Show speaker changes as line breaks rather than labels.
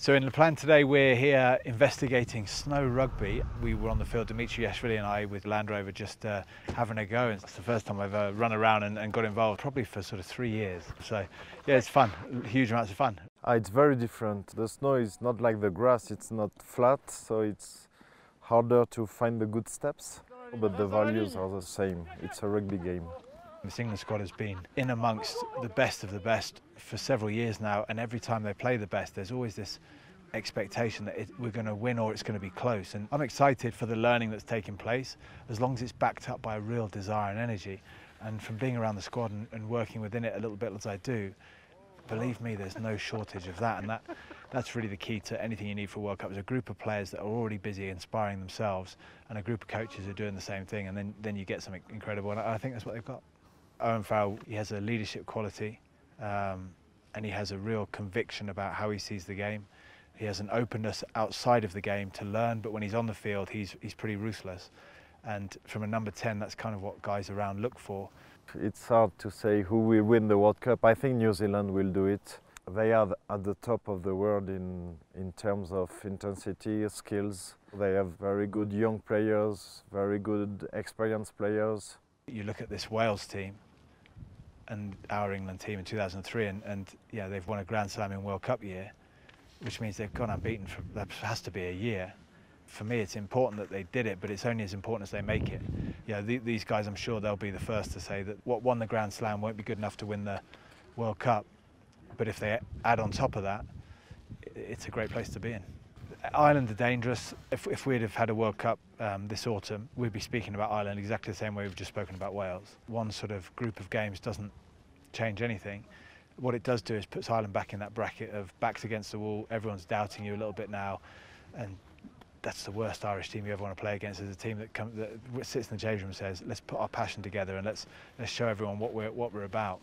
So in the plan today, we're here investigating Snow Rugby. We were on the field, Dimitri Yashvili and I, with Land Rover, just having a go. And it's the first time I've run around and got involved, probably for sort of 3 years. So yeah, it's fun, huge amounts of fun.
It's very different. The snow is not like the grass, it's not flat, so it's harder to find the good steps. But the values are the same. It's a rugby game.
This England squad has been in amongst the best of the best for several years now, and every time they play the best, there's always this expectation that we're going to win or it's going to be close. And I'm excited for the learning that's taking place, as long as it's backed up by a real desire and energy. And from being around the squad and working within it a little bit as I do, believe me, there's no shortage of that. And that's really the key to anything you need for a World Cup, is a group of players that are already busy inspiring themselves, and a group of coaches who are doing the same thing, and then you get something incredible. And I think that's what they've got. Owen Farrell, he has a leadership quality, and he has a real conviction about how he sees the game. He has an openness outside of the game to learn, but when he's on the field, he's pretty ruthless. And from a number 10, that's kind of what guys around look for.
It's hard to say who will win the World Cup. I think New Zealand will do it. They are at the top of the world in terms of intensity, skills. They have very good young players, very good experienced players.
You look at this Wales team and our England team in 2003, and yeah, they've won a Grand Slam in World Cup year, which means they've gone unbeaten for, that has to be, a year. For me, it's important that they did it, but it's only as important as they make it. Yeah, these guys, I'm sure they'll be the first to say that what won the Grand Slam won't be good enough to win the World Cup, but if they add on top of that, it's a great place to be in. Ireland are dangerous. If we'd have had a World Cup this autumn, we'd be speaking about Ireland exactly the same way we've just spoken about Wales. One sort of group of games doesn't change anything. What it does do is puts Ireland back in that bracket of backs against the wall, everyone's doubting you a little bit now, and that's the worst Irish team you ever want to play against, is a team that sits in the change room and says, let's put our passion together and let's show everyone what we're about.